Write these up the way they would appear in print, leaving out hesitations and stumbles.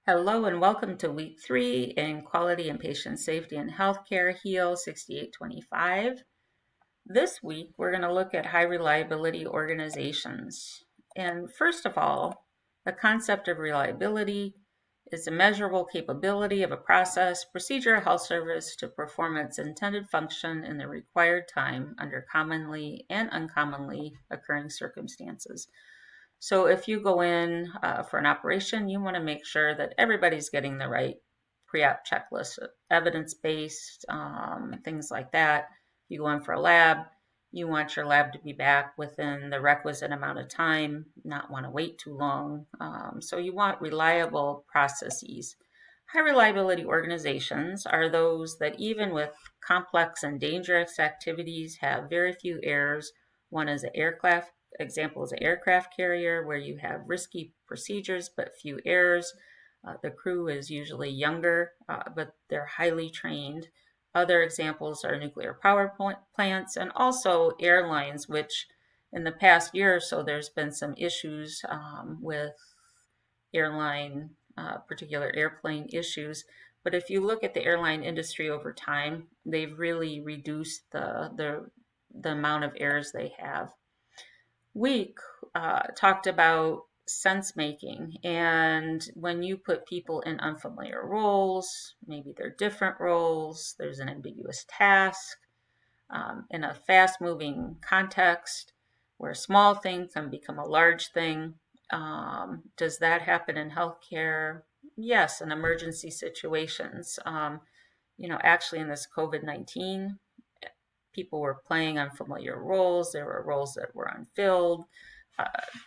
Hello and welcome to week 3 in Quality and Patient Safety in Healthcare, HEAL 6825. This week we're going to look at high reliability organizations. And first of all, the concept of reliability is the measurable capability of a process, procedure, or health service to perform its intended function in the required time under commonly and uncommonly occurring circumstances. So if you go in for an operation, you want to make sure that everybody's getting the right pre-op checklist, evidence-based, things like that. If you go in for a lab, you want your lab to be back within the requisite amount of time, not want to wait too long. So you want reliable processes. High reliability organizations are those that even with complex and dangerous activities have very few errors. One is an aircraft example is an aircraft carrier where you have risky procedures but few errors. The crew is usually younger, but they're highly trained. Other examples are nuclear power plants and also airlines, which in the past year or so there's been some issues with airline, particular airplane issues. But if you look at the airline industry over time, they've really reduced the amount of errors they have. Week talked about sense making, and when you put people in unfamiliar roles, maybe they're different roles, there's an ambiguous task in a fast moving context where a small thing can become a large thing. Does that happen in healthcare? Yes, in emergency situations. Actually in this COVID-19, people were playing unfamiliar roles. There were roles that were unfilled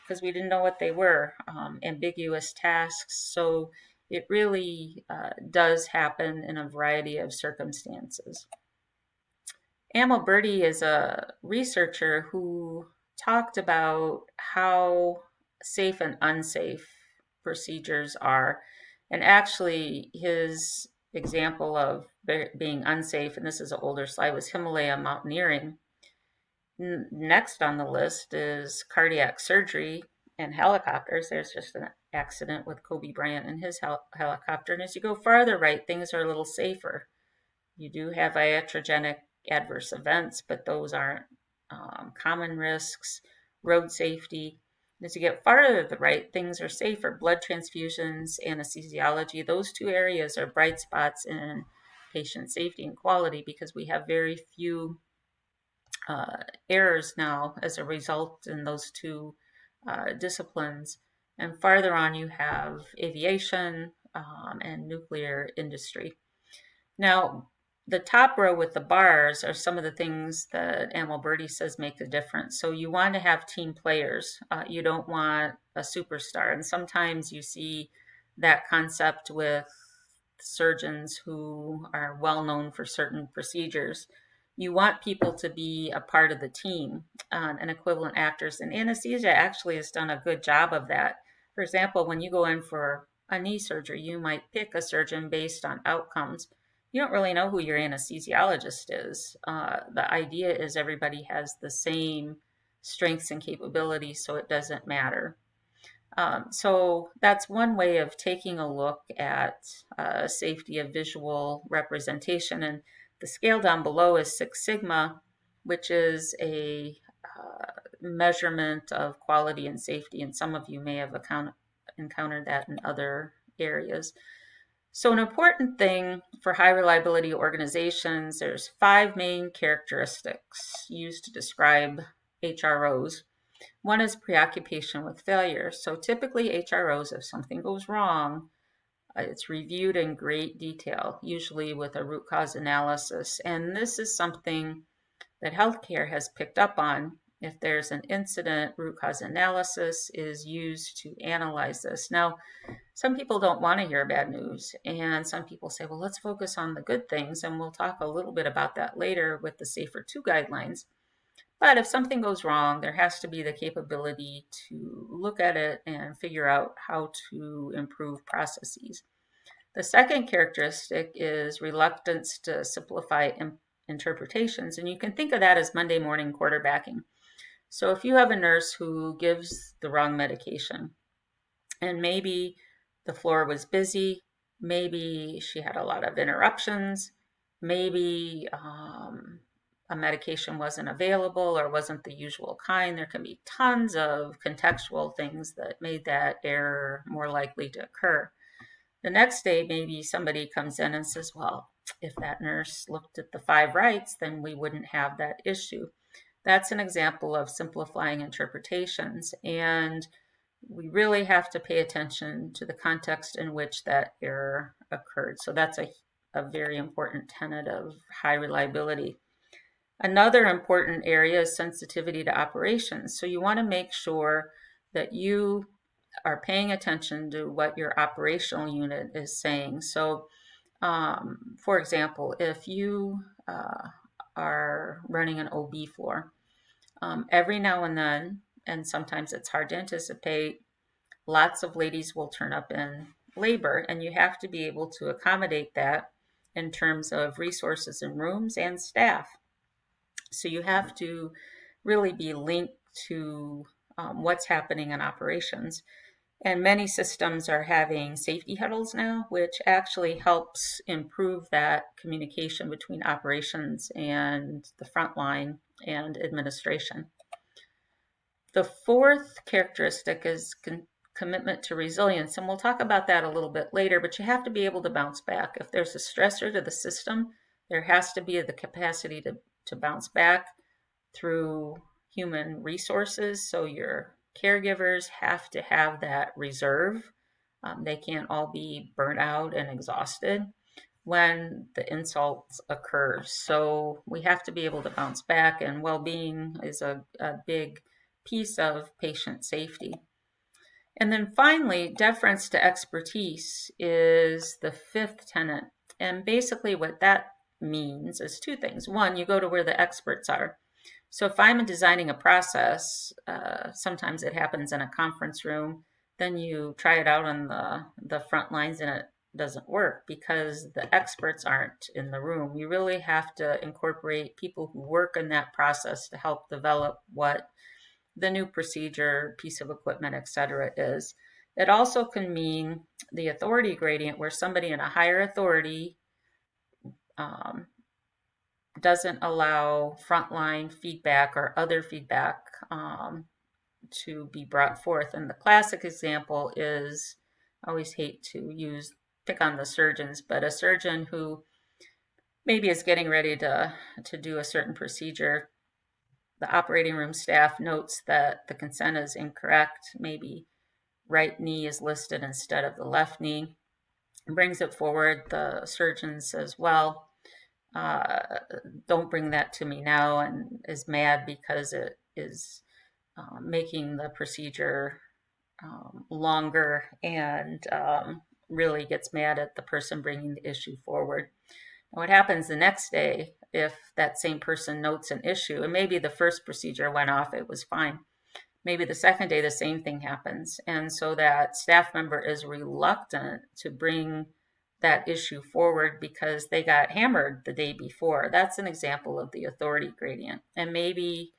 because we didn't know what they were, ambiguous tasks. So it really does happen in a variety of circumstances. Birdie is a researcher who talked about how safe and unsafe procedures are. And actually, his example of being unsafe, and this is an older slide, was Himalaya mountaineering. Next on the list is cardiac surgery and helicopters. There's just an accident with Kobe Bryant and his helicopter. And as you go farther right, things are a little safer. You do have iatrogenic adverse events, but those aren't common risks. Road safety. As you get farther to the right, things are safer. Blood transfusions, anesthesiology, those two areas are bright spots in patient safety and quality because we have very few errors now as a result in those two disciplines. And farther on, you have aviation and nuclear industry. Now, the top row with the bars are some of the things that Birdie says make a difference. So you want to have team players. You don't want a superstar. And sometimes you see that concept with surgeons who are well known for certain procedures. You want people to be a part of the team and equivalent actors. And anesthesia actually has done a good job of that. For example, when you go in for a knee surgery, you might pick a surgeon based on outcomes. You don't really know who your anesthesiologist is. The idea is everybody has the same strengths and capabilities, so it doesn't matter. So that's one way of taking a look at safety of visual representation. And the scale down below is Six Sigma, which is a measurement of quality and safety. And some of you may have encountered that in other areas. So an important thing for high reliability organizations, there's 5 main characteristics used to describe HROs. One is preoccupation with failure. So typically HROs, if something goes wrong, it's reviewed in great detail, usually with a root cause analysis. And this is something that healthcare has picked up on. If there's an incident, root cause analysis is used to analyze this. Now, some people don't want to hear bad news, and some people say, well, let's focus on the good things, and we'll talk a little bit about that later with the Safer 2 guidelines. But if something goes wrong, there has to be the capability to look at it and figure out how to improve processes. The second characteristic is reluctance to simplify interpretations, and you can think of that as Monday morning quarterbacking. So if you have a nurse who gives the wrong medication, and maybe the floor was busy, maybe she had a lot of interruptions, maybe a medication wasn't available or wasn't the usual kind. There can be tons of contextual things that made that error more likely to occur. The next day, maybe somebody comes in and says, well, if that nurse looked at the 5 rights, then we wouldn't have that issue. That's an example of simplifying interpretations. And we really have to pay attention to the context in which that error occurred. So that's a very important tenet of high reliability. Another important area is sensitivity to operations. So you want to make sure that you are paying attention to what your operational unit is saying. So, for example, if you are running an OB floor, every now and then, and sometimes it's hard to anticipate, lots of ladies will turn up in labor, and you have to be able to accommodate that in terms of resources and rooms and staff. So you have to really be linked to what's happening in operations. And many systems are having safety huddles now, which actually helps improve that communication between operations and the front line and administration. The fourth characteristic is commitment to resilience, and we'll talk about that a little bit later, but you have to be able to bounce back. If there's a stressor to the system, there has to be the capacity to bounce back through human resources. So your caregivers have to have that reserve. They can't all be burnt out and exhausted when the insult occurs. So we have to be able to bounce back, and well-being is a big piece of patient safety. And then finally, deference to expertise is the fifth tenet. And basically what that means is 2 things. One, you go to where the experts are. So if I'm designing a process, sometimes it happens in a conference room, then you try it out on the front lines and it doesn't work because the experts aren't in the room. You really have to incorporate people who work in that process to help develop what the new procedure, piece of equipment, etc. is. It also can mean the authority gradient, where somebody in a higher authority doesn't allow frontline feedback or other feedback to be brought forth. And the classic example is, I always hate to pick on the surgeons, but a surgeon who maybe is getting ready to do a certain procedure, the operating room staff notes that the consent is incorrect. Maybe right knee is listed instead of the left knee. Brings it forward. The surgeon says, well, don't bring that to me now, and is mad because it is making the procedure longer, and really gets mad at the person bringing the issue forward. What happens the next day if that same person notes an issue, and maybe the first procedure went off, it was fine. Maybe the second day the same thing happens. And so that staff member is reluctant to bring that issue forward because they got hammered the day before. That's an example of the authority gradient. And maybe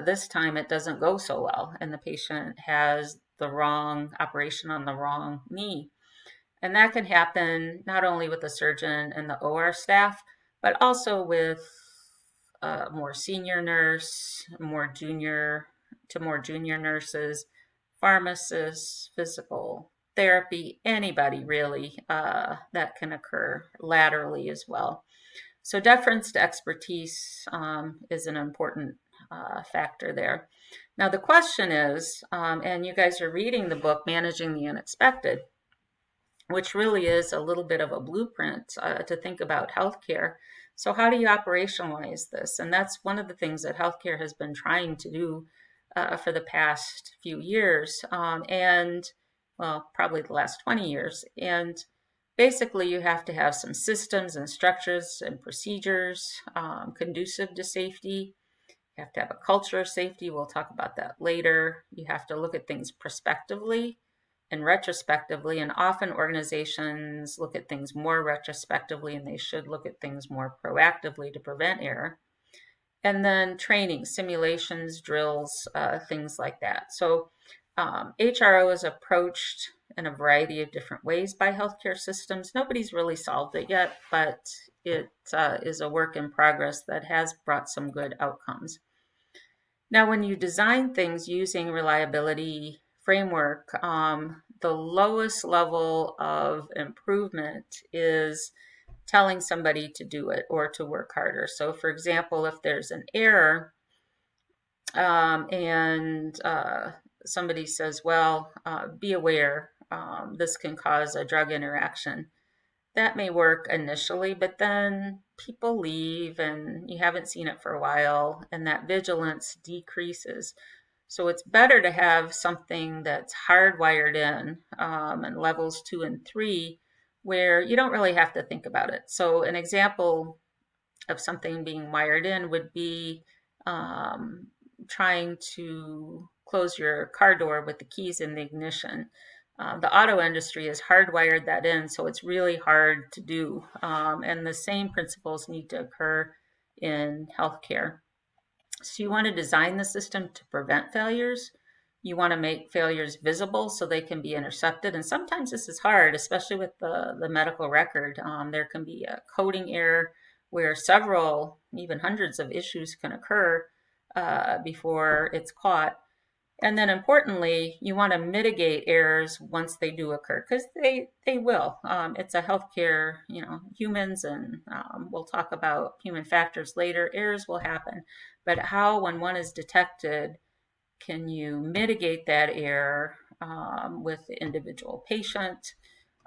this time it doesn't go so well and the patient has the wrong operation on the wrong knee. And that can happen not only with the surgeon and the OR staff, but also with a more senior nurse, more junior nurses, pharmacists, physical therapy, anybody really, that can occur laterally as well. So deference to expertise is an important factor there. Now the question is, and you guys are reading the book, Managing the Unexpected, which really is a little bit of a blueprint to think about healthcare. So how do you operationalize this? And that's one of the things that healthcare has been trying to do for the past few years, and well, probably the last 20 years. And basically you have to have some systems and structures and procedures conducive to safety. You have to have a culture of safety. We'll talk about that later. You have to look at things prospectively and retrospectively, and often organizations look at things more retrospectively, and they should look at things more proactively to prevent error. And then training, simulations, drills, things like that. So HRO is approached in a variety of different ways by healthcare systems. Nobody's really solved it yet, but it is a work in progress that has brought some good outcomes. Now, when you design things using reliability framework, the lowest level of improvement is telling somebody to do it or to work harder. So, for example, if there's an error and somebody says, well, be aware, this can cause a drug interaction. That may work initially, but then people leave and you haven't seen it for a while, and that vigilance decreases. So it's better to have something that's hardwired in in levels 2 and 3, where you don't really have to think about it. So an example of something being wired in would be um, trying to close your car door with the keys in the ignition. The auto industry has hardwired that in, so it's really hard to do. And the same principles need to occur in healthcare. So you want to design the system to prevent failures. You want to make failures visible so they can be intercepted. And sometimes this is hard, especially with the medical record. There can be a coding error where several, even hundreds of issues can occur before it's caught. And then importantly, you want to mitigate errors once they do occur, because they will. It's a healthcare, humans, and we'll talk about human factors later. Errors will happen. But how, when one is detected, can you mitigate that error with the individual patient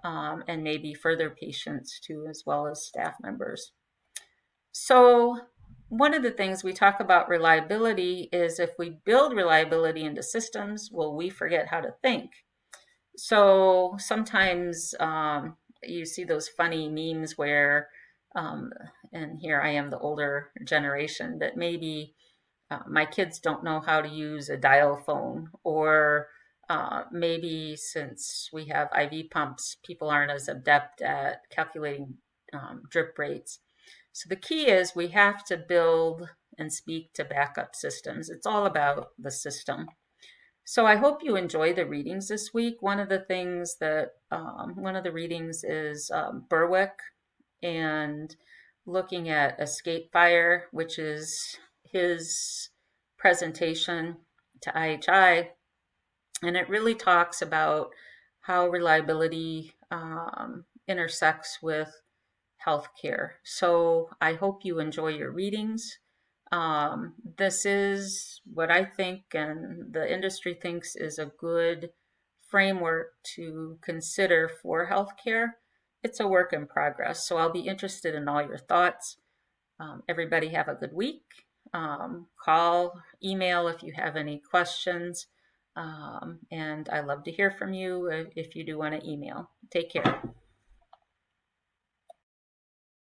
and maybe further patients too, as well as staff members? So one of the things we talk about reliability is, if we build reliability into systems, will we forget how to think? So sometimes you see those funny memes where, and here I am the older generation, but maybe my kids don't know how to use a dial phone, or maybe since we have IV pumps, people aren't as adept at calculating drip rates. So the key is we have to build and speak to backup systems. It's all about the system. So I hope you enjoy the readings this week. One of the readings is Berwick, and looking at Escape Fire, which is his presentation to IHI. And it really talks about how reliability intersects with healthcare. So I hope you enjoy your readings. This is what I think and the industry thinks is a good framework to consider for healthcare. It's a work in progress, so I'll be interested in all your thoughts. Everybody have a good week. Call, email if you have any questions. And I love to hear from you if you do want to email. Take care.